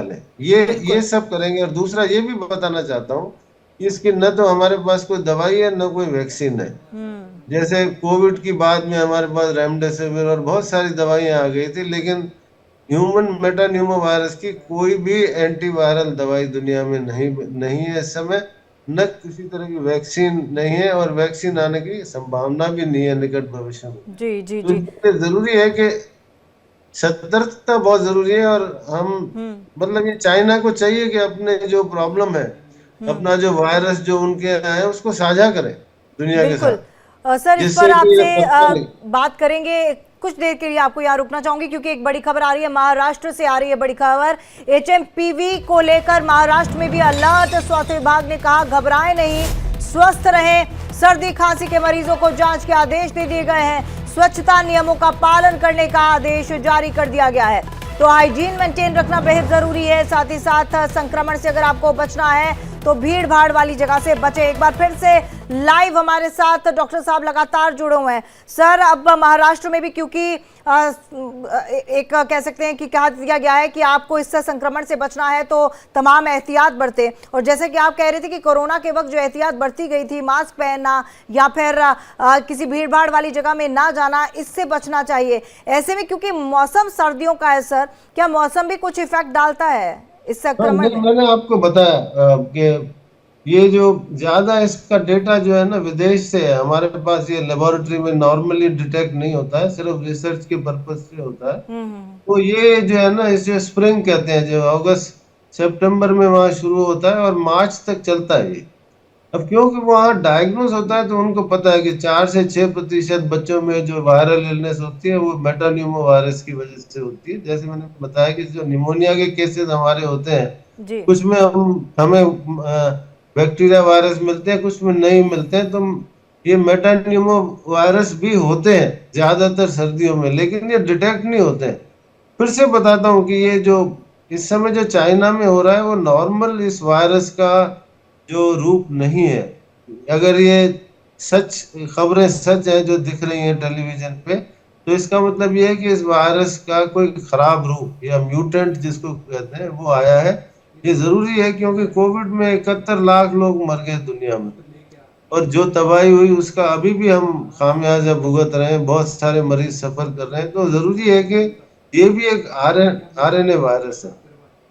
लें, ये बिल्कुल। सब करेंगे। और दूसरा ये भी बताना चाहता हूँ कि इसकी न तो हमारे पास कोई दवाई है न कोई वैक्सीन है। हम्म। जैसे कोविड की बाद में हमारे पास रेमडेसिविर और बहुत सारी दवाइयां आ गई थी, लेकिन ह्यूमन मेटान्यूमो वायरस की कोई भी एंटीवायरल दवाई दुनिया में नहीं नहीं है इस समय। न किसी तरह की वैक्सीन नहीं है, और वैक्सीन आने की संभावना भी नहीं है निकट भविष्य में। जी जी तो जी। इसलिए जरूरी है कि सतर्कता बहुत जरूरी है। और हम, हम्म मतलब ये चाइना को चाहिए कि अपने जो प्रॉब्लम है, हम्म। अपना जो वायरस जो उनके यहाँ है, उसको साझा करें दुनिया के बिल्कुल। साथ, सर, इस पर जिससे कि ये आपसे पता नहीं। बात करेंगे। कुछ देर के लिए आपको यहाँ रुकना चाहूंगी क्योंकि एक बड़ी खबर आ रही है, महाराष्ट्र से आ रही है बड़ी खबर। एचएमपीवी को लेकर महाराष्ट्र में भी अलर्ट। स्वास्थ्य विभाग ने कहा घबराएं नहीं, स्वस्थ रहें। सर्दी खांसी के मरीजों को जांच के आदेश दे दिए गए हैं। स्वच्छता नियमों का पालन करने का आदेश जारी कर दिया गया है। तो हाइजीन मेंटेन रखना बेहद जरूरी है। साथ ही साथ संक्रमण से अगर आपको बचना है तो भीड़ भाड़ वाली जगह से बचे। एक बार फिर से लाइव हमारे साथ डॉक्टर साहब लगातार जुड़े हुए हैं। सर, अब महाराष्ट्र में भी क्योंकि एक कह सकते हैं कि कहा दिया गया है कि आपको इससे संक्रमण से बचना है तो तमाम एहतियात बरतें। और जैसे कि आप कह रहे थे कि कोरोना के वक्त जो एहतियात बरती गई थी, मास्क पहनना या फिर किसी भीड़ भाड़ वाली जगह में ना जाना, इससे बचना चाहिए। ऐसे में क्योंकि मौसम सर्दियों का है सर, क्या मौसम भी कुछ इफेक्ट डालता है इस हाँ, संक्रमण नहीं, में? मैंने आपको बताया कि ये जो ज्यादा इसका डेटा जो है ना विदेश से है, हमारे पास ये लेबोरेटरी में नॉर्मली डिटेक्ट नहीं होता है, सिर्फ रिसर्च के पर्पज से होता है। तो ये जो है ना, इसे स्प्रिंग कहते हैं, जो अगस्त सितंबर में वहाँ शुरू होता है और मार्च तक चलता है ये। अब क्योंकि वहाँ डायग्नोस होता है तो उनको पता है कि 4 से 6% बच्चों में जो वायरल इलनेस होती है वो मेटान्यूमो वायरस की वजह से होती है। जैसे मैंने बताया कि जो निमोनिया के केसेस हमारे होते हैं, जी कुछ में हमें बैक्टीरिया वायरस मिलते हैं, कुछ में नहीं मिलते हैं। तो ये मेटान्यूमो वायरस भी होते हैं ज्यादातर सर्दियों में, लेकिन ये डिटेक्ट नहीं होते हैं। फिर से बताता हूँ कि ये जो इस समय जो चाइना में हो रहा है वो नॉर्मल इस वायरस का जो रूप नहीं है। अगर ये सच खबरें सच है जो दिख रही हैं टेलीविजन पे, तो इसका मतलब ये है कि इस वायरस का कोई खराब रूप या म्यूटेंट जिसको कहते हैं वो आया है। ये जरूरी है क्योंकि कोविड में 71 लाख लोग मर गए दुनिया में, और जो तबाही हुई उसका अभी भी हम खामियाजा भुगत रहे हैं, बहुत सारे मरीज सफर कर रहे हैं। तो जरूरी है कि ये भी एक आरएनए वायरस है,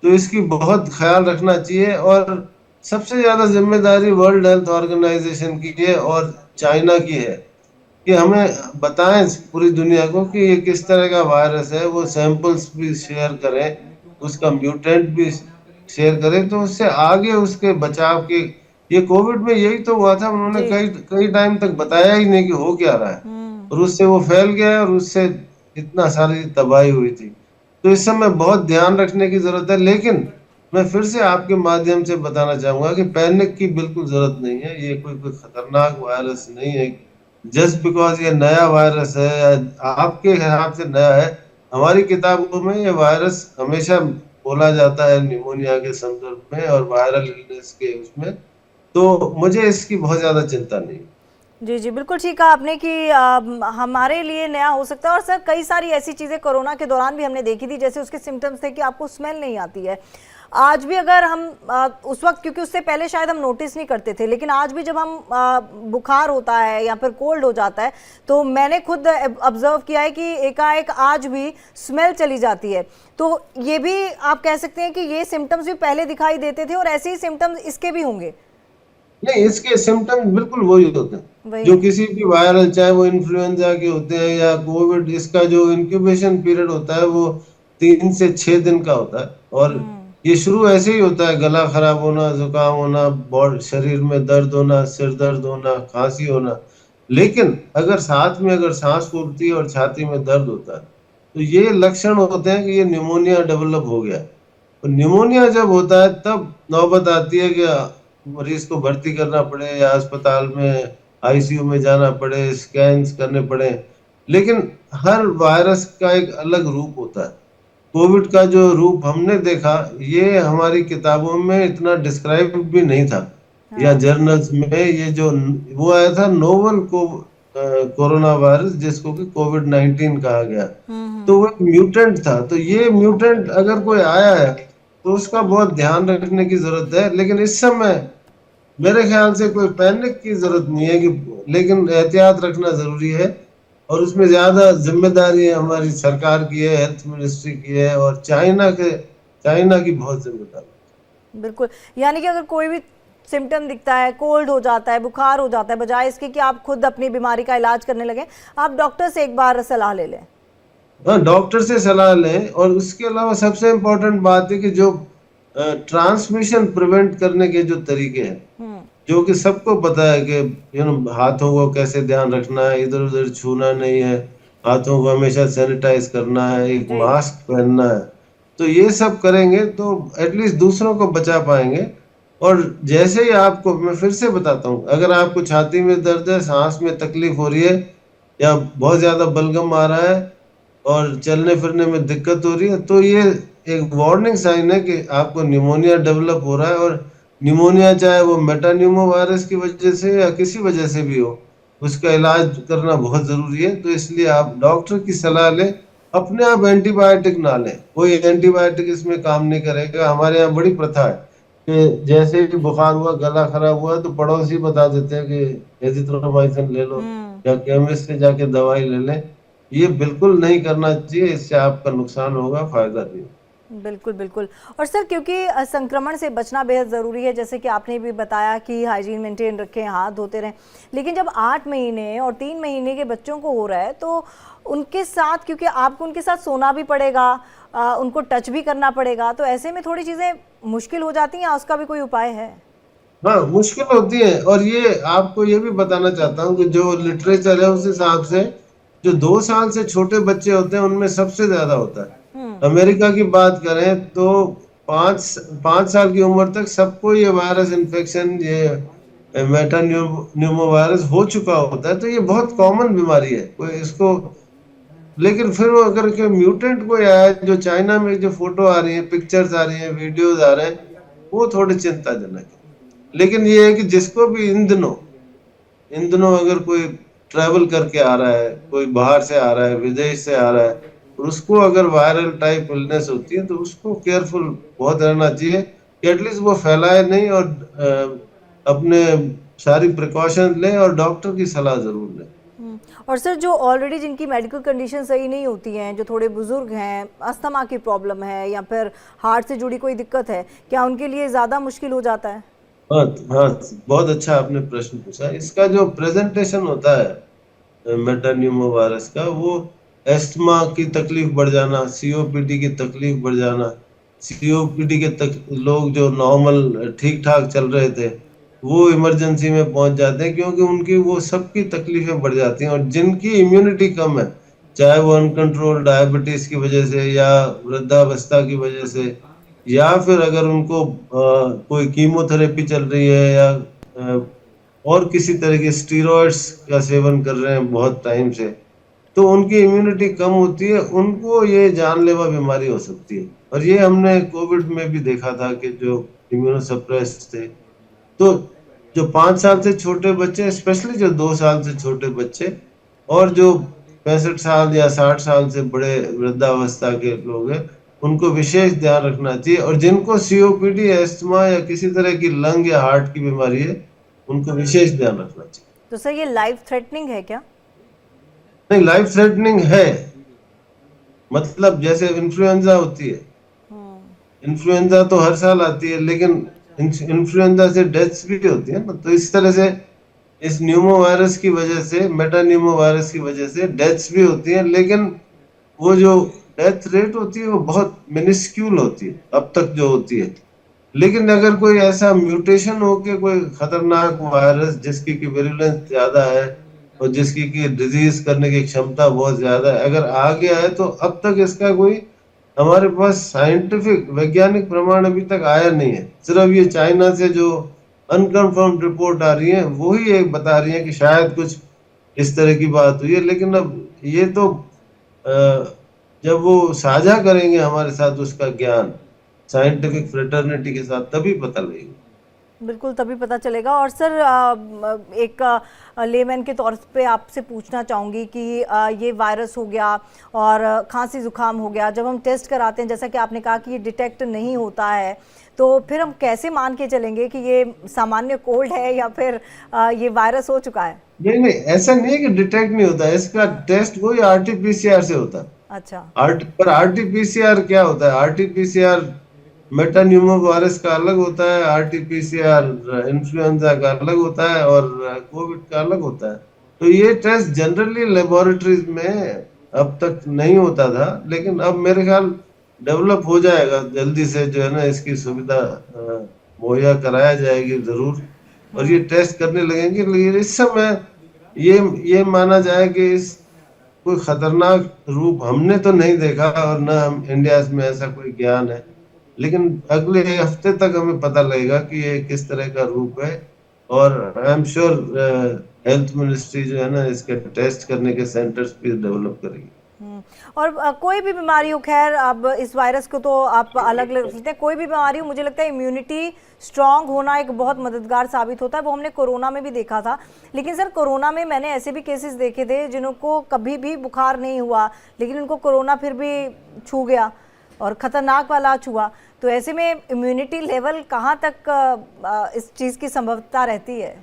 तो इसकी बहुत ख्याल रखना चाहिए। और सबसे ज्यादा जिम्मेदारी वर्ल्ड हेल्थ ऑर्गेनाइजेशन की है और चाइना की है कि हमें बताएं पूरी दुनिया को कि ये किस तरह का वायरस है। वो सैंपल्स भी शेयर करें, उसका म्यूटेंट भी शेयर करें, तो उससे आगे उसके बचाव के। ये कोविड में यही तो हुआ था, उन्होंने जी। कई कई टाइम तक बताया ही नहीं कि हो क्या रहा है, और उससे वो फैल गया और उससे इतना सारी तबाही हुई थी। तो इस समय बहुत ध्यान रखने की जरूरत है। लेकिन मैं फिर से आपके माध्यम से बताना चाहूंगा कि पैनिक की बिल्कुल जरूरत नहीं है। ये कोई कोई खतरनाक वायरस नहीं है। जस्ट बिकॉज ये नया वायरस है या आपके हिसाब से नया है, हमारी किताबों में ये वायरस हमेशा बोला जाता है निमोनिया के संदर्भ में और वायरल इलनेस के उसमें। तो मुझे इसकी बहुत ज्यादा चिंता नहीं। जी जी, बिल्कुल ठीक कहा आपने कि हमारे लिए नया हो सकता है। और सर, कई सारी ऐसी चीज़ें कोरोना के दौरान भी हमने देखी थी, जैसे उसके सिम्टम्स थे कि आपको स्मेल नहीं आती है। आज भी अगर हम उस वक्त, क्योंकि उससे पहले शायद हम नोटिस नहीं करते थे, लेकिन आज भी जब हम बुखार होता है या फिर कोल्ड हो जाता है तो मैंने खुद ऑब्जर्व किया है कि एकाएक आज भी स्मेल चली जाती है। तो ये भी आप कह सकते हैं कि ये सिम्टम्स भी पहले दिखाई देते थे और ऐसे ही सिम्टम्स इसके भी होंगे। नहीं, इसके सिम्टम्स बिल्कुल वही होते हैं वही जो है। किसी भी वायरल, चाहे वो इन्फ्लुएंजा के होते हैं या कोविड। इसका जो इंक्यूबेशन पीरियड होता है वो 3 से 6 दिन का होता है। और ये शुरू ऐसे ही होता है, गला खराब होना, जुकाम होना, बॉडी शरीर में दर्द होना, सिर दर्द होना, खांसी होना। लेकिन अगर साथ में अगर सांस फूलती है और छाती में दर्द होता है, तो ये लक्षण होते हैं कि ये निमोनिया डेवलप हो गया है। तो निमोनिया जब होता है तब नौबत आती है कि मरीज को भर्ती करना पड़े या अस्पताल में आईसीयू में जाना पड़े, स्कैन्स करने पड़े। लेकिन हर वायरस का एक अलग रूप होता है। कोविड का जो रूप हमने देखा, ये हमारी किताबों में इतना डिस्क्राइब भी नहीं था, या हाँ। जर्नल्स में। ये जो वो आया था नोवल को कोरोना वायरस, जिसको कि कोविड 19 कहा गया, तो वो एक म्यूटेंट था। तो ये म्यूटेंट अगर कोई आया है तो उसका बहुत ध्यान रखने की जरूरत है। लेकिन इस समय मेरे ख्याल से कोई पैनिक की जरूरत नहीं है, कि लेकिन एहतियात रखना जरूरी है। और उसमें ज्यादा जिम्मेदारी हमारी सरकार की है, हेल्थ मिनिस्ट्री की है, और चाइना की बहुत जिम्मेदारी। बिल्कुल, यानी कि अगर कोई भी सिम्टम दिखता है, कोल्ड हो जाता है, बुखार हो जाता है, बजाय इसके कि आप खुद अपनी बीमारी का इलाज करने लगे, आप डॉक्टर से एक बार सलाह ले लें। हाँ, डॉक्टर से सलाह लें। और उसके अलावा सबसे इम्पोर्टेंट बात है कि जो ट्रांसमिशन प्रिवेंट करने के जो तरीके हैं, जो कि सबको पता है कि हाथों को कैसे ध्यान रखना है, इधर उधर छूना नहीं है, हाथों को हमेशा सैनिटाइज करना है, एक जी। मास्क पहनना है। तो ये सब करेंगे तो एटलीस्ट दूसरों को बचा पाएंगे। और जैसे ही आपको, मैं फिर से बताता हूँ, अगर आपको छाती में दर्द है, सांस में तकलीफ हो रही है, या बहुत ज्यादा बलगम आ रहा है और चलने फिरने में दिक्कत हो रही है, तो ये एक वार्निंग साइन है कि आपको निमोनिया डेवलप हो रहा है। और निमोनिया चाहे वो मेटान्यूमो वायरस की वजह से या किसी वजह से भी हो, उसका इलाज करना बहुत जरूरी है। तो इसलिए आप डॉक्टर की सलाह लें, अपने आप एंटीबायोटिक ना लें। कोई एंटीबायोटिक इसमें काम नहीं करेगा। हमारे यहाँ बड़ी प्रथा है कि जैसे ही बुखार हुआ, गला खराब हुआ, तो पड़ोसी बता देते हैं कि एजिथ्रोमाइसिन ले लो, हम्म। या केमिस्ट से जाके दवाई ले लें। ये बिल्कुल नहीं करना चाहिए, इससे आपका नुकसान होगा, फायदा नहीं। बिल्कुल, बिल्कुल। और सर, क्योंकि संक्रमण से बचना बेहद ज़रूरी है, जैसे कि आपने भी बताया कि हाइजीन मेंटेन रखें, हाथ धोते रहें। लेकिन जब 8 महीने और 3 महीने के बच्चों को हो रहा है, तो उनके साथ, क्योंकि आपको उनके साथ सोना भी पड़ेगा, उनको टच भी करना पड़ेगा, तो ऐसे में थोड़ी चीज़ें मुश्किल हो जाती हैं, या उसका भी कोई उपाय है? हाँ, मुश्किल होती है। और ये आपको ये भी बताना चाहता हूँ कि जो लिटरेचर है उस हिसाब से जो 2 साल से छोटे बच्चे होते हैं उनमें सबसे ज्यादा होता हम्म। है। अमेरिका की बात करें तो 5 साल की उम्र तक सबको ये वायरस इन्फेक्शन, ये मेटान्यूमो वायरस हो चुका होता है। तो ये बहुत कॉमन बीमारी है, कोई इसको। लेकिन फिर वो अगर के म्यूटेंट कोई आया, जो चाइना में जो फोटो आ रही है, पिक्चर्स आ रही है, वीडियोज आ रहे हैं, वो थोड़ी चिंताजनक है। लेकिन ये है कि जिसको भी इन दिनों अगर कोई ट्रैवल करके आ रहा है, कोई बाहर से आ रहा है, विदेश से आ रहा है, और उसको अगर वायरल टाइप इलनेस होती है, तो उसको केयरफुल बहुत रहना चाहिए कि एटलीस्ट वो फैलाए नहीं। और अपने सारी प्रिकॉशन लें और डॉक्टर की सलाह जरूर लें। और सर, जो ऑलरेडी जिनकी मेडिकल कंडीशन सही नहीं होती हैं, जो थोड़े बुजुर्ग हैं, अस्थमा की प्रॉब्लम है, या फिर हार्ट से जुड़ी कोई दिक्कत है, क्या उनके लिए ज़्यादा मुश्किल हो जाता है? हाँ, हाँ, बहुत अच्छा आपने प्रश्न पूछा। इसका जो प्रेजेंटेशन होता है मेटान्यूमो वायरस का, वो एस्थमा की तकलीफ बढ़ जाना, सीओपीडी की तकलीफ बढ़ जाना, सीओपीडी के तक लोग जो नॉर्मल ठीक ठाक चल रहे थे, वो इमरजेंसी में पहुंच जाते हैं, क्योंकि उनकी वो सबकी तकलीफें बढ़ जाती हैं। और जिनकी इम्यूनिटी कम है, चाहे वो अनकंट्रोल डायबिटीज की वजह से, या वृद्धावस्था की वजह से, या फिर अगर उनको कोई कीमोथेरेपी चल रही है, या और किसी तरह के स्टीरॉइड्स का सेवन कर रहे हैं बहुत टाइम से, तो उनकी इम्यूनिटी कम होती है, उनको ये जानलेवा बीमारी हो सकती है। और ये हमने कोविड में भी देखा था कि जो इम्यूनोसप्रेस्ड थे, तो जो 5 साल से छोटे बच्चे, स्पेशली जो 2 साल से छोटे बच्चे, और जो 65 साल या 60 साल से बड़े वृद्धावस्था के लोग हैं, उनको विशेष ध्यान रखना चाहिए। और जिनको सीओपीडी, एस्थमा या किसी तरह की लंग या हार्ट की बीमारी है, उनको विशेष ध्यान रखना चाहिए। तो सर, ये लाइफ थ्रेटनिंग है क्या? नहीं, लाइफ थ्रेटनिंग है। मतलब जैसे इन्फ्लुएंजा होती है, इन्फ्लुएंजा तो हर साल आती है, लेकिन इन्फ्लुएंजा से डेथ्स भी होती है ना। तो इस तरह से इस न्यूमो वायरस की वजह से, मेटान्यूमो वायरस की वजह से डेथ्स भी होती है। लेकिन वो जो डेथ रेट होती है वो बहुत मिनिस्क्यूल होती है अब तक जो होती है। लेकिन अगर कोई ऐसा म्यूटेशन हो के कोई खतरनाक वायरस जिसकी की विरुलेंस ज्यादा है, और जिसकी की डिजीज करने की क्षमता बहुत ज्यादा है, अगर आ गया है, तो अब तक इसका कोई हमारे पास साइंटिफिक वैज्ञानिक प्रमाण अभी तक आया नहीं है। सिर्फ ये चाइना से जो अनकंफर्म्ड रिपोर्ट आ रही है, वो ही एक बता रही है कि शायद कुछ इस तरह की बात हुई है। लेकिन अब ये तो जब वो साझा करेंगे हमारे साथ उसका ज्ञान साइंटिफिक फ्रेटर्निटी के साथ, तभी पता लगेगा। बिल्कुल तभी पता चलेगा। और सर एक लेमैन के तौर पे आपसे पूछना चाहूँगी कि ये वायरस हो गया और खांसी जुकाम हो गया, जब हम टेस्ट कराते हैं जैसा कि आपने कहा कि ये डिटेक्ट नहीं होता है, तो फिर हम कैसे मान के चलेंगे कि ये सामान्य कोल्ड है या फिर ये वायरस हो चुका है? नहीं नहीं, ऐसा नहीं है कि डिटेक्ट नहीं होता है, इसका टेस्ट वही आरटीपीसीआर से होता है। अच्छा। पर आरटीपीसीआर क्या होता है? आरटीपीसीआर मेटान्यूमो वायरस का अलग होता है, आरटीपीसीआर इन्फ्लुएंजा का अलग होता है, और कोविड का अलग होता है। तो ये टेस्ट जनरली लेबोरेटरीज में अब तक नहीं होता था, लेकिन अब मेरे ख्याल डेवलप हो जाएगा जल्दी से, जो है ना, इसकी सुविधा मुहैया कराया जाएगी जरूर, और ये टेस्ट करने लगेंगे। लेकिन इस समय ये माना जाए कि इस कोई खतरनाक रूप हमने तो नहीं देखा, और न हम इंडिया में ऐसा कोई ज्ञान है, लेकिन अगले हफ्ते तक हमें पता लगेगा कि ये किस तरह का रूप है। और I am sure health ministry जो है ना, इसके टेस्ट करने के सेंटर्स भी डेवलप करेगी। और कोई भी बीमारी हो, खैर अब इस वायरस को तो आप अलग अलग रखते हैं, कोई भी बीमारी हो, मुझे लगता है इम्यूनिटी स्ट्रांग होना एक बहुत मददगार साबित होता है। वो हमने कोरोना में भी देखा था। लेकिन सर कोरोना में मैंने ऐसे भी केसेस देखे थे जिनको कभी भी बुखार नहीं हुआ, लेकिन उनको कोरोना फिर भी छू गया और ख़तरनाक वाला छुआ। तो ऐसे में इम्यूनिटी लेवल कहाँ तक इस चीज़ की संभवता रहती है?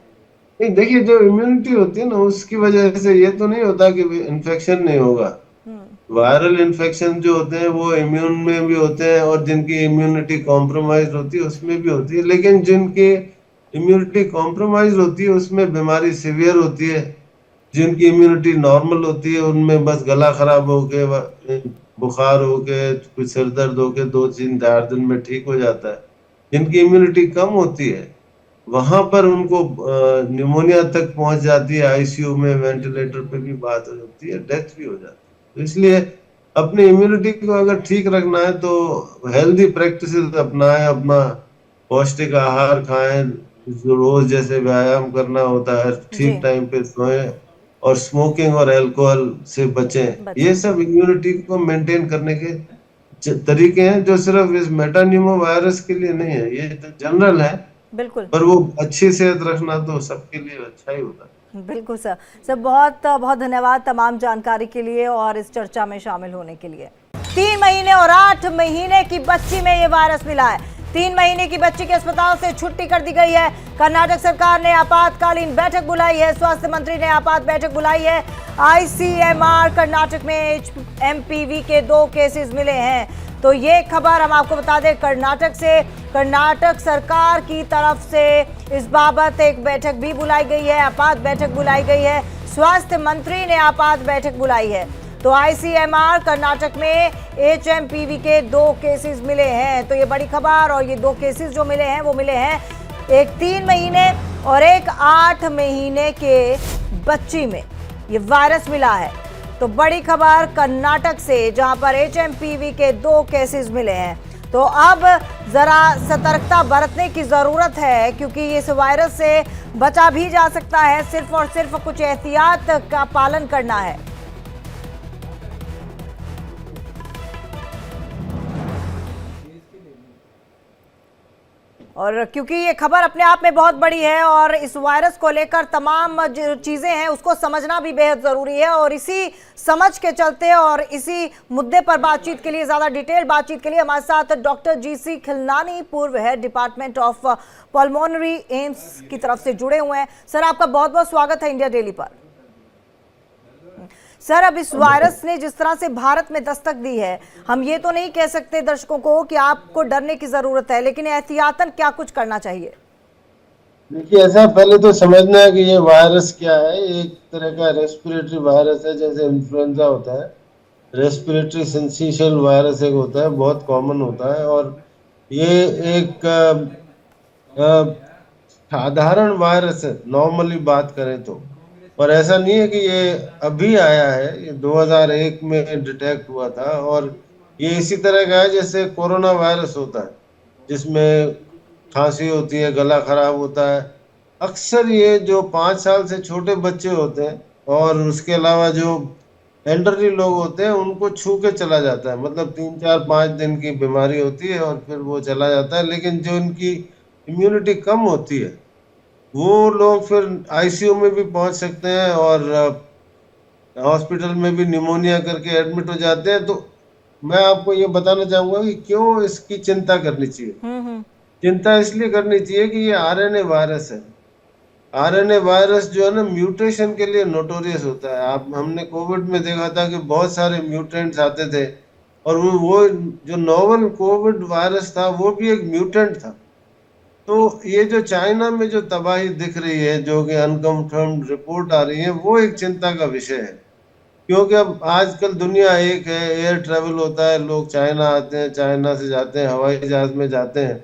नहीं, देखिए, जो इम्यूनिटी होती है ना, उसकी वजह से ये तो नहीं होता कि इन्फेक्शन नहीं होगा। वायरल इन्फेक्शन जो होते हैं वो इम्यून में भी होते हैं, और जिनकी इम्यूनिटी कॉम्प्रोमाइज होती है उसमें भी होती है। लेकिन जिनकी इम्यूनिटी कॉम्प्रोमाइज होती है उसमें बीमारी सीवियर होती है। जिनकी इम्यूनिटी नॉर्मल होती है उनमें बस गला खराब हो के, बुखार हो के, कुछ सिर दर्द हो के 2-3-4 दिन में ठीक हो जाता है। जिनकी इम्यूनिटी कम होती है वहां पर उनको निमोनिया तक पहुंच जाती है, आईसीयू में वेंटिलेटर पे भी बात हो जाती है, डेथ भी हो जाती है। तो इसलिए अपनी इम्यूनिटी को अगर ठीक रखना है तो हेल्दी प्रैक्टिसेस अपनाएं, अपना पौष्टिक आहार खाएं, जो रोज जैसे व्यायाम करना होता है, ठीक टाइम पे सोएं, और स्मोकिंग और अल्कोहल से बचें। ये सब इम्यूनिटी को मेंटेन करने के तरीके हैं, जो सिर्फ इस मेटान्यूमो वायरस के लिए नहीं है, ये तो जनरल है। बिल्कुल। पर वो अच्छी सेहत रखना तो सबके लिए अच्छा ही होता है। बिल्कुल सर। सर बहुत बहुत धन्यवाद तमाम जानकारी के लिए और इस चर्चा में शामिल होने के लिए। 3 महीने और 8 महीने की बच्ची में ये वायरस मिला है। 3 महीने की बच्ची के अस्पताल से छुट्टी कर दी गई है। कर्नाटक सरकार ने आपातकालीन बैठक बुलाई है। स्वास्थ्य मंत्री ने आपात बैठक बुलाई है। आईसीएमआर कर्नाटक में एचएमपीवी के 2 केसेस मिले हैं। तो ये खबर हम आपको बता दें कर्नाटक से। कर्नाटक सरकार की तरफ से इस बाबत एक बैठक भी बुलाई गई है, आपात बैठक बुलाई गई है। स्वास्थ्य मंत्री ने आपात बैठक बुलाई है। तो आईसीएमआर कर्नाटक में एचएमपीवी के 2 केसेस मिले हैं। तो ये बड़ी खबर, और ये 2 केसेस जो मिले हैं वो मिले हैं एक 3 महीने और एक 8 महीने के बच्ची में ये वायरस मिला है। तो बड़ी खबर कर्नाटक से, जहां पर एचएमपीवी के 2 केसेस मिले हैं। तो अब जरा सतर्कता बरतने की जरूरत है, क्योंकि इस वायरस से बचा भी जा सकता है। सिर्फ और सिर्फ कुछ एहतियात का पालन करना है। और क्योंकि ये खबर अपने आप में बहुत बड़ी है और इस वायरस को लेकर तमाम जो चीज़ें हैं उसको समझना भी बेहद ज़रूरी है, और इसी समझ के चलते और इसी मुद्दे पर बातचीत के लिए, ज़्यादा डिटेल बातचीत के लिए हमारे साथ डॉक्टर जीसी खिलनानी, पूर्व head department of pulmonary AIIMS की तरफ से जुड़े हुए हैं। सर आपका बहुत बहुत स्वागत है इंडिया डेली पर। सर अब इस वायरस ने जिस तरह से भारत में दस्तक दी है, हम ये तो नहीं कह सकते दर्शकों को कि आपको डरने की जरूरत है, लेकिन एहतियातन क्या कुछ करना चाहिए? देखिए, ऐसा पहले तो समझना है कि ये वायरस क्या है। एक तरह का रेस्पिरेटरी वायरस है, जैसे इन्फ्लुएंजा होता है। रेस्पिरेटरी सिंसिशियल वायरस एक होता है, बहुत कॉमन होता है, और ये एक साधारण वायरस है नॉर्मली बात करें तो। और ऐसा नहीं है कि ये अभी आया है, ये 2001 में डिटेक्ट हुआ था, और ये इसी तरह का है जैसे कोरोना वायरस होता है, जिसमें खांसी होती है, गला खराब होता है। अक्सर ये जो 5 साल से छोटे बच्चे होते हैं और उसके अलावा जो एल्डरली लोग होते हैं, उनको छू के चला जाता है। मतलब 3-4-5 दिन की बीमारी होती है और फिर वो चला जाता है। लेकिन जो इनकी इम्यूनिटी कम होती है, वो लोग फिर आईसीयू में भी पहुंच सकते हैं और हॉस्पिटल में भी निमोनिया करके एडमिट हो जाते हैं। तो मैं आपको ये बताना चाहूंगा कि क्यों इसकी चिंता करनी चाहिए। हम्म। चिंता इसलिए करनी चाहिए कि ये आरएनए वायरस है। आरएनए वायरस जो है ना, म्यूटेशन के लिए नोटोरियस होता है। आप हमने कोविड में देखा था कि बहुत सारे म्यूटेंट्स आते थे, और वो जो नोवल कोविड वायरस था वो भी एक म्यूटेंट था। तो ये जो चाइना में जो तबाही दिख रही है, जो कि अनकंफर्म्ड रिपोर्ट आ रही है, वो एक चिंता का विषय है। क्योंकि अब आजकल दुनिया एक है, एयर ट्रेवल होता है, लोग चाइना आते हैं, चाइना से जाते हैं, हवाई जहाज में जाते हैं।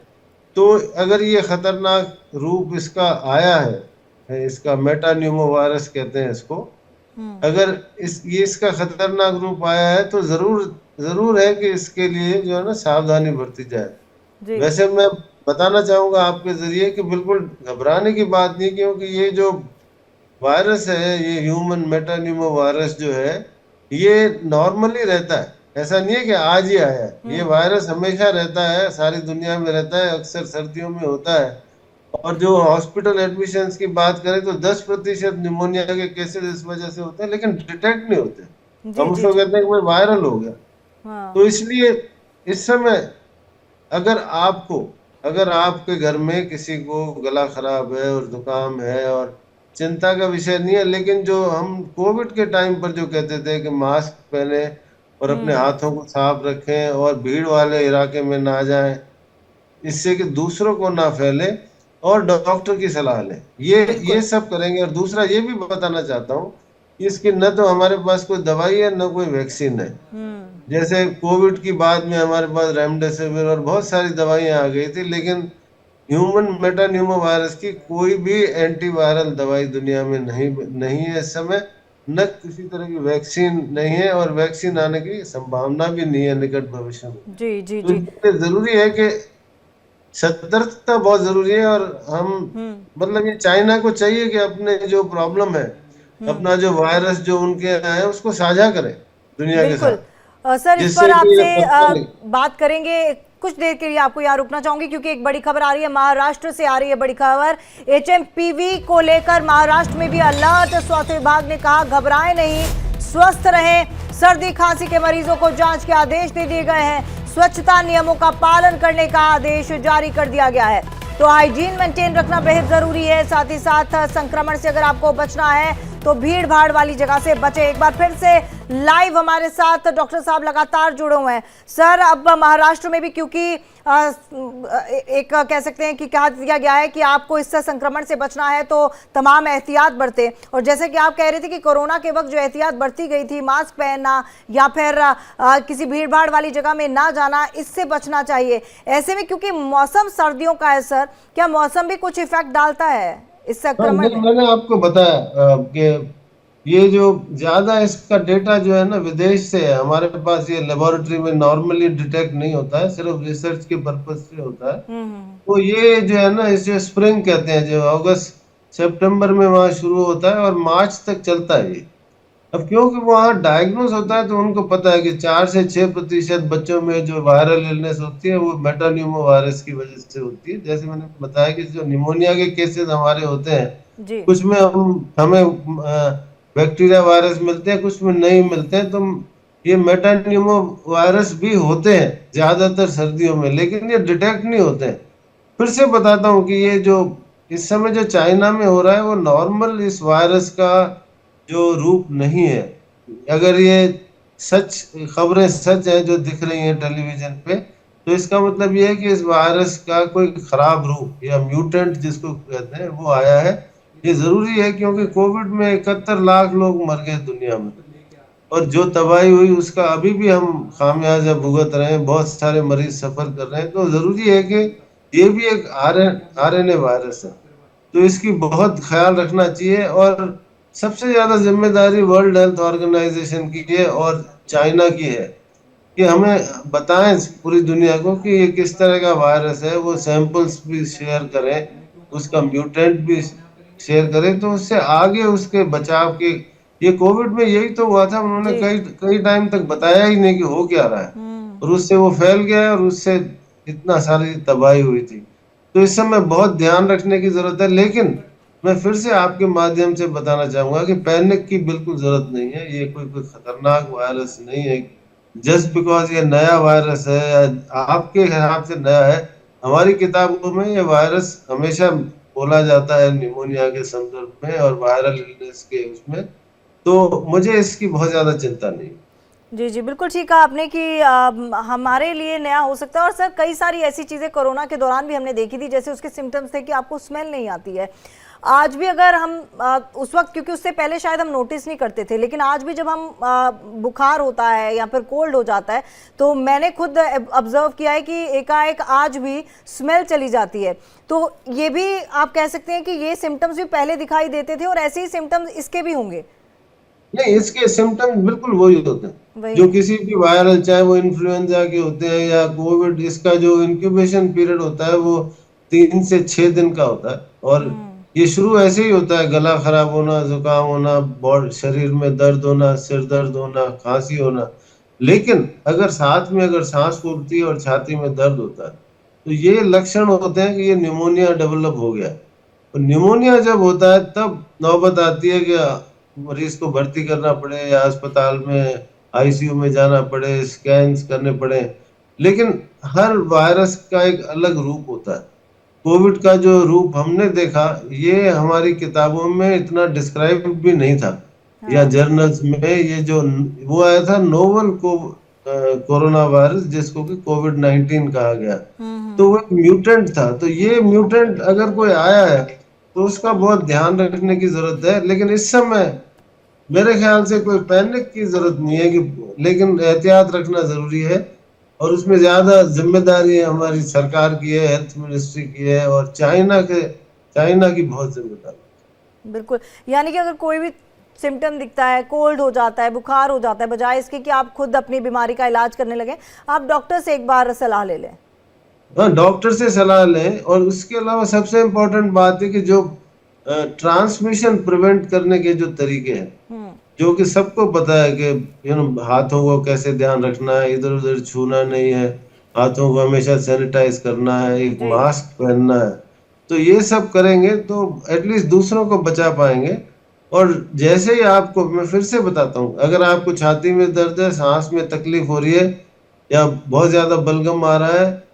तो अगर ये खतरनाक रूप इसका आया है, इसका मेटान्यूमो वायरस कहते हैं इसको, अगर इसका खतरनाक रूप आया है, तो जरूर जरूर है कि इसके लिए जो है ना सावधानी बरती जाए। जी। वैसे मैं बताना चाहूंगा आपके जरिए कि बिल्कुल घबराने की बात नहीं, क्योंकि ये जो वायरस है, ये ह्यूमन मेटान्यूमो वायरस जो है, ये नॉर्मली रहता है। ऐसा नहीं है कि आज ही आया है, ये वायरस हमेशा रहता है, सारी दुनिया में रहता है, अक्सर सर्दियों में होता है। और जो हॉस्पिटल एडमिशन्स की बात करें तो 10% निमोनिया के केसेस इस वजह से होते हैं, लेकिन डिटेक्ट नहीं होते। जी हम जी उसको जी। कहते हैं कि भाई वायरल हो गया। हाँ। तो इसलिए इस समय अगर आपको अगर आपके घर में किसी को गला खराब है और जुकाम है, और चिंता का विषय नहीं है, लेकिन जो हम कोविड के टाइम पर जो कहते थे कि मास्क पहने और अपने हाथों को साफ रखें और भीड़ वाले इलाके में ना जाएं, इससे कि दूसरों को ना फैले, और डॉक्टर की सलाह लें, ये बिल्कुल। सब करेंगे। और दूसरा ये भी बताना चाहता हूँ, इसकी न तो हमारे पास कोई दवाई है, न कोई वैक्सीन है। जैसे कोविड की बाद में हमारे पास रेमडेसिविर और बहुत सारी दवाइयां आ गई थी, लेकिन ह्यूमन मेटान्यूमो वायरस की कोई भी एंटीवायरल दवाई दुनिया में नहीं नहीं है इस समय। न किसी तरह की वैक्सीन नहीं है, और वैक्सीन आने की संभावना भी नहीं है निकट भविष्य में। जी जी तो जी। इसलिए जरूरी है कि सतर्कता बहुत जरूरी है। और हम मतलब ये चाइना को चाहिए कि अपने जो प्रॉब्लम है, अपना जो वायरस जो उनके यहाँ है, उसको साझा करें दुनिया के बिल्कुल। साथ, सर, इस पर जिससे कि ये आपसे पता नहीं। बात करेंगे। कुछ देर के लिए आपको यहाँ रुकना चाहूंगी क्योंकि एक बड़ी खबर आ रही है, महाराष्ट्र से आ रही है बड़ी खबर। एचएमपीवी को लेकर महाराष्ट्र में भी अलर्ट। स्वास्थ्य विभाग ने कहा घबराएं नहीं, स्वस्थ रहें। सर्दी खांसी के मरीजों को जांच के आदेश दे दिए गए हैं। स्वच्छता नियमों का पालन करने का आदेश जारी कर दिया गया है। तो हाइजीन मेंटेन रखना बेहद जरूरी है। साथ ही साथ संक्रमण से अगर आपको बचना है तो भीड़ भाड़ वाली जगह से बचे। एक बार फिर से लाइव हमारे साथ डॉक्टर साहब लगातार जुड़े हुए हैं। सर, अब महाराष्ट्र में भी क्योंकि एक कह सकते हैं कि कहा दिया गया है कि आपको इससे संक्रमण से बचना है तो तमाम एहतियात बरतें। और जैसे कि आप कह रहे थे कि कोरोना के वक्त जो एहतियात बरती गई थी, मास्क पहनना या फिर किसी भीड़ भाड़ वाली जगह में ना जाना, इससे बचना चाहिए। ऐसे में क्योंकि मौसम सर्दियों का है सर, क्या मौसम भी कुछ इफेक्ट डालता है इस संक्रमण में? मैंने आपको बताया कि ये जो ज्यादा इसका डेटा जो है ना विदेश से है, हमारे पास ये लेबोरेटरी में नॉर्मली डिटेक्ट नहीं होता है, सिर्फ रिसर्च के पर्पज से होता है। तो ये जो है ना, इसे स्प्रिंग कहते हैं, जो अगस्त सितंबर में वहाँ शुरू होता है और मार्च तक चलता है ये। अब क्योंकि वहाँ डायग्नोस होता है, तो उनको पता है कि 4 से 6% बच्चों में जो वायरल इलनेस होती है वो मेटान्यूमो वायरस की वजह से होती है। जैसे मैंने बताया कि जो निमोनिया के केसेस हमारे होते हैं, जी। कुछ में हमें बैक्टीरिया वायरस मिलते हैं, कुछ में नहीं मिलते हैं। तो ये मेटान्यूमो वायरस भी होते हैं ज्यादातर सर्दियों में, लेकिन ये डिटेक्ट नहीं होते हैं। फिर से बताता हूँ कि ये जो इस समय जो चाइना में हो रहा है, वो नॉर्मल इस वायरस का जो रूप नहीं है। अगर ये सच खबरें सच है जो दिख रही हैं टेलीविजन पे, तो इसका मतलब ये है कि इस वायरस का कोई खराब रूप या म्यूटेंट जिसको कहते हैं वो आया है। ये जरूरी है, क्योंकि कोविड में 71 लाख लोग मर गए दुनिया में, और जो तबाही हुई उसका अभी भी हम खामियाजा भुगत रहे हैं, बहुत सारे मरीज सफर कर रहे हैं। तो जरूरी है कि ये भी एक आरएनए वायरस है, तो इसकी बहुत ख्याल रखना चाहिए। और सबसे ज्यादा जिम्मेदारी वर्ल्ड हेल्थ ऑर्गेनाइजेशन की है और चाइना की है कि हमें बताएं पूरी दुनिया को कि ये किस तरह का वायरस है। वो सैंपल्स भी शेयर करें, उसका म्यूटेंट भी शेयर करें, तो उससे आगे उसके बचाव के। ये कोविड में यही तो हुआ था, उन्होंने जी। कई कई टाइम तक बताया ही नहीं कि हो क्या रहा है, और उससे वो फैल गया और उससे इतना सारी तबाही हुई थी। तो इस समय बहुत ध्यान रखने की जरूरत है। लेकिन मैं फिर से आपके माध्यम से बताना चाहूंगा कि पैनिक की बिल्कुल जरूरत नहीं है। ये कोई खतरनाक वायरस नहीं है। जस्ट बिकॉज ये नया वायरस है या आपके हिसाब से नया है, हमारी किताबों में ये वायरस हमेशा बोला जाता है निमोनिया के संदर्भ में और वायरल इलनेस के उसमें। तो मुझे इसकी बहुत ज्यादा चिंता नहीं। जी, जी, बिल्कुल ठीक कहा आपने कि हमारे लिए नया हो सकता है। और सर कई सारी ऐसी चीज़ें कोरोना के दौरान भी हमने देखी थी, जैसे उसके सिम्टम्स थे कि आपको स्मेल नहीं आती है। आज भी अगर हम उस वक्त, क्योंकि उससे पहले शायद हम नोटिस नहीं करते थे, लेकिन आज भी जब हम बुखार होता है या फिर कोल्ड हो जाता है, तो मैंने खुद ऑब्जर्व किया है कि एकाएक आज भी स्मेल चली जाती है। तो ये भी आप कह सकते हैं कि ये सिम्टम्स भी पहले दिखाई देते थे और ऐसे ही सिम्टम्स इसके भी होंगे। नहीं, इसके सिम्टम्स बिल्कुल वही होते हैं जो वही। किसी भी वायरल, चाहे वो इन्फ्लुएंजा के होते हैं या कोविड। इसका जो इंक्यूबेशन पीरियड होता है वो 3 से 6 दिन का होता है। और हम्म। ये शुरू ऐसे ही होता है, गला खराब होना, जुकाम होना, बॉडी शरीर में दर्द होना, सिर दर्द होना, खांसी होना। लेकिन अगर साथ में अगर सांस फूलती है और छाती में दर्द होता है, तो ये लक्षण होते हैं कि ये निमोनिया डेवलप हो गया। और निमोनिया जब होता है तब नौबत आती है कि मरीज को भर्ती करना पड़े या अस्पताल में आईसीयू में जाना पड़े, स्कैन्स करने पड़े। लेकिन हर वायरस का एक अलग रूप होता है। कोविड का जो रूप हमने देखा, ये हमारी किताबों में इतना डिस्क्राइब भी नहीं था या हाँ। जर्नल्स में। ये जो वो आया था नोवल कोरोना वायरस, जिसको कि कोविड-19 कहा गया, तो वो एक म्यूटेंट था। तो ये म्यूटेंट अगर कोई आया है तो उसका बहुत ध्यान रखने की जरूरत है। लेकिन इस समय मेरे ख्याल से कोई पैनिक की जरूरत नहीं है कि, लेकिन एहतियात रखना जरूरी है। और उसमें ज्यादा जिम्मेदारी हमारी सरकार की है, हेल्थ मिनिस्ट्री की है, और चाइना की बहुत जिम्मेदारी। बिल्कुल। यानी कि अगर कोई भी सिम्टम दिखता है, कोल्ड हो जाता है, बुखार हो जाता है, बजाय इसके कि आप खुद अपनी बीमारी का इलाज करने लगे, आप डॉक्टर से एक बार सलाह ले लें। हाँ, डॉक्टर से सलाह लें। और उसके अलावा सबसे इम्पोर्टेंट बात है कि जो ट्रांसमिशन प्रिवेंट करने के जो तरीके हैं, हम्म। जो कि सबको पता है कि हाथों को कैसे ध्यान रखना है, इधर उधर छूना नहीं है, हाथों को हमेशा सैनिटाइज करना है, एक जी। मास्क पहनना है। तो ये सब करेंगे तो एटलीस्ट दूसरों को बचा पाएंगे। और जैसे ही आपको, मैं फिर से बताता हूँ, अगर आपको छाती में दर्द है, सांस में तकलीफ हो रही है, या बहुत ज्यादा बलगम आ रहा है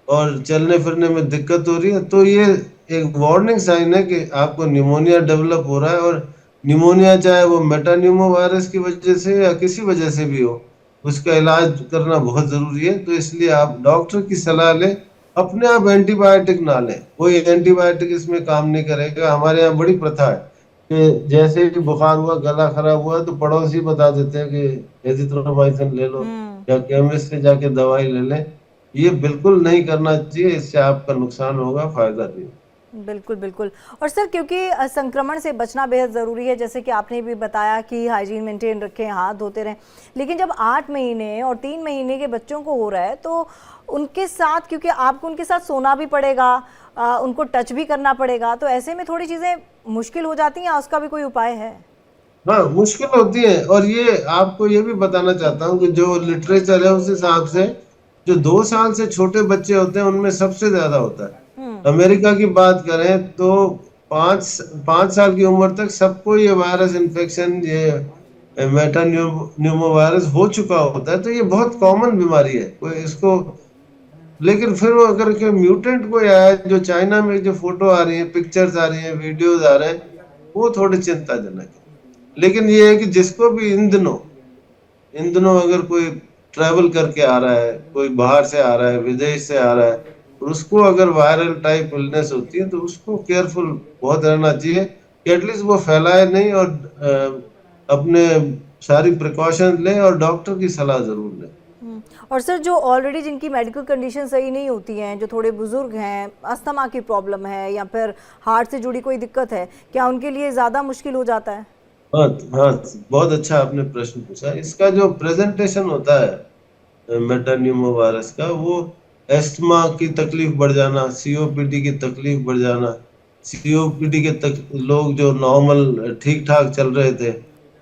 और चलने फिरने में दिक्कत हो रही है, तो ये एक वार्निंग साइन है कि आपको निमोनिया डेवलप हो रहा है। और निमोनिया चाहे वो मेटान्यूमो वायरस की वजह से या किसी वजह से भी हो, उसका इलाज करना बहुत जरूरी है। तो इसलिए आप डॉक्टर की सलाह लें। अपने आप एंटीबायोटिक ना लें, कोई एंटीबायोटिक इसमें काम नहीं करेगा। हमारे यहाँ बड़ी प्रथा है कि जैसे ही बुखार हुआ, गला खराब हुआ, तो पड़ोसी बता देते हैं कि एजिथ्रोमाइसिन ले लो हम्म। या केमिस्ट से जाके दवाई ले लें। ये बिल्कुल नहीं करना चाहिए, इससे आपका नुकसान होगा, फायदा नहीं। बिल्कुल, बिल्कुल। और सर क्योंकि संक्रमण से बचना बेहद ज़रूरी है, जैसे कि आपने भी बताया कि हाइजीन मेंटेन रखें, हाथ धोते रहें। लेकिन जब 8 महीने और 3 महीने के बच्चों को हो रहा है, तो उनके साथ, क्योंकि आपको उनके साथ सोना भी पड़ेगा, उनको टच भी करना पड़ेगा, तो ऐसे में थोड़ी चीज़ें मुश्किल हो जाती हैं, या उसका भी कोई उपाय है? हाँ, मुश्किल होती है। और ये आपको ये भी बताना चाहता हूँ कि जो लिटरेचर है उस हिसाब से जो 2 साल से छोटे बच्चे होते हैं उनमें सबसे ज्यादा होता हम्म। है। अमेरिका की बात करें तो 5 साल की उम्र तक सबको ये वायरस इन्फेक्शन, ये मेटान्यूमो वायरस हो चुका होता है। तो ये बहुत कॉमन बीमारी है, कोई इसको। लेकिन फिर वो अगर के म्यूटेंट कोई आया, जो चाइना में जो फोटो आ रही है, पिक्चर्स आ रही है, वीडियोज आ रहे हैं, वो थोड़ी चिंताजनक है। लेकिन ये है कि जिसको भी इन दिनों अगर कोई ट्रैवल करके आ रहा है, कोई बाहर से आ रहा है, विदेश से आ रहा है, और उसको अगर वायरल टाइप इलनेस होती है, तो उसको केयरफुल बहुत रहना चाहिए कि एटलीस्ट वो फैलाए नहीं। और अपने सारी प्रिकॉशन लें और डॉक्टर की सलाह जरूर लें। और सर जो ऑलरेडी जिनकी मेडिकल कंडीशन सही नहीं होती हैं, जो थोड़े बुजुर्ग हैं, अस्थमा की प्रॉब्लम है या फिर हार्ट से जुड़ी कोई दिक्कत है, क्या उनके लिए ज़्यादा मुश्किल हो जाता है? हाँ, हाँ, बहुत अच्छा आपने प्रश्न पूछा। इसका जो प्रेजेंटेशन होता है मेटान्यूमो वायरस का, वो एस्थमा की तकलीफ बढ़ जाना, सीओपीडी की तकलीफ बढ़ जाना, सीओपीडी के लोग जो नॉर्मल ठीक ठाक चल रहे थे,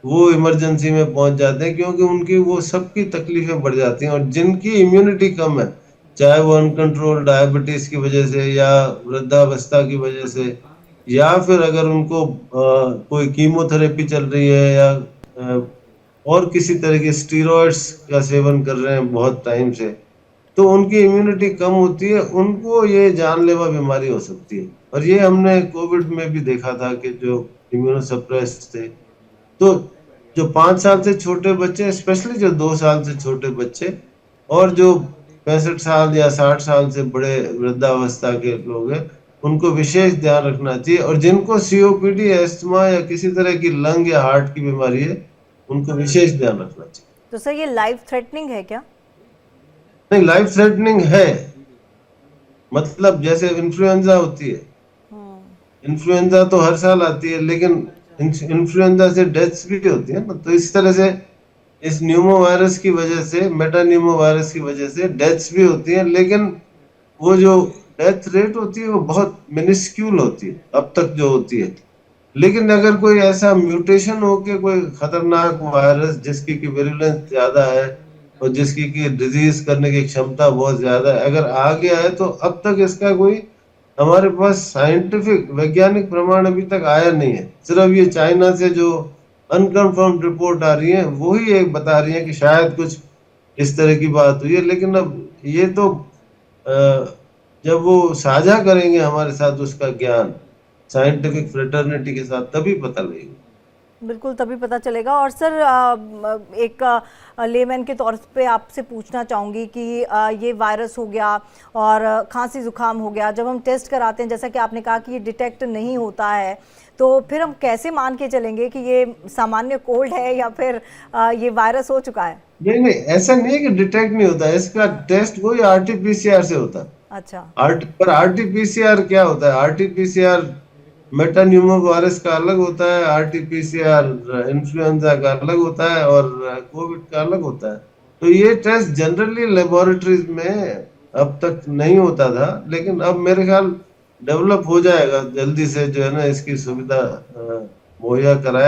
वो इमरजेंसी में पहुंच जाते हैं, क्योंकि उनकी वो सबकी तकलीफें बढ़ जाती हैं। और जिनकी इम्यूनिटी कम है, चाहे वो अनकंट्रोल डायबिटीज की वजह से या वृद्धावस्था की वजह से, या फिर अगर उनको कोई कीमोथेरेपी चल रही है या और किसी तरह के स्टीरॉइड्स का सेवन कर रहे हैं बहुत टाइम से, तो उनकी इम्यूनिटी कम होती है, उनको ये जानलेवा बीमारी हो सकती है। और ये हमने कोविड में भी देखा था कि जो इम्यूनोसप्रेस्ड थे, तो जो 5 साल से छोटे बच्चे, स्पेशली जो 2 साल से छोटे बच्चे, और जो 65 साल या 60 साल से बड़े वृद्धावस्था के लोग हैं, उनको विशेष ध्यान रखना चाहिए। और जिनको सीओपीडी, अस्थमा या किसी तरह की लंग या हार्ट की बीमारी है, उनको विशेष ध्यान रखना चाहिए। तो सर, ये लाइफ थ्रेटनिंग है क्या? नहीं, लाइफ थ्रेटनिंग है, मतलब जैसे इन्फ्लुएंजा होती है, इन्फ्लुएंजा तो हर साल आती है, लेकिन इन्फ्लुएंजा से डेथ्स भी होती है ना, तो इस तरह से इस न्यूमो वायरस की वजह से, मेटान्यूमो वायरस की वजह से डेथ्स भी होती है, लेकिन वो जो डेथ रेट होती है वो बहुत मिनिस्क्यूल होती है अब तक जो होती है। लेकिन अगर कोई ऐसा म्यूटेशन हो के कोई खतरनाक वायरस जिसकी की विरुलेंस ज्यादा है और जिसकी की डिजीज करने की क्षमता बहुत ज्यादा है, अगर आ गया है, तो अब तक इसका कोई हमारे पास साइंटिफिक वैज्ञानिक प्रमाण अभी तक आया नहीं है। सिर्फ ये चाइना से जो अनकंफर्म्ड रिपोर्ट आ रही है वही एक बता रही है कि शायद कुछ इस तरह की बात हुई है। लेकिन अब ये तो जब वो साझा करेंगे हमारे साथ उसका ज्ञान साइंटिफिक फ्रेटर्निटी के साथ, तभी पता लगेगा। बिल्कुल, तभी पता चलेगा। और सर, एक लेमैन के तौर पे आपसे पूछना चाहूँगी कि ये वायरस हो गया और खांसी जुकाम हो गया, जब हम टेस्ट कराते हैं, जैसा कि आपने कहा कि ये डिटेक्ट नहीं होता है, तो फिर हम कैसे मान के चलेंगे कि ये सामान्य कोल्ड है या फिर ये वायरस हो चुका है? नहीं नहीं, ऐसा नहीं है कि डिटेक्ट नहीं होता, इसका टेस्ट वही आरटीपीसीआर से होता है। अच्छा। पर आरटीपीसीआर क्या होता है? आरटीपीसीआर मेटान्यूमो वायरस का अलग होता है, आरटीपीसीआर इन्फ्लुएंजा का अलग होता है, और कोविड का अलग होता है। तो ये टेस्ट जनरली लेबोरेटरीज में अब तक नहीं होता था, लेकिन अब मेरे ख्याल डेवलप हो जाएगा जल्दी से, जो है ना, इसकी सुविधा मुहैया कराया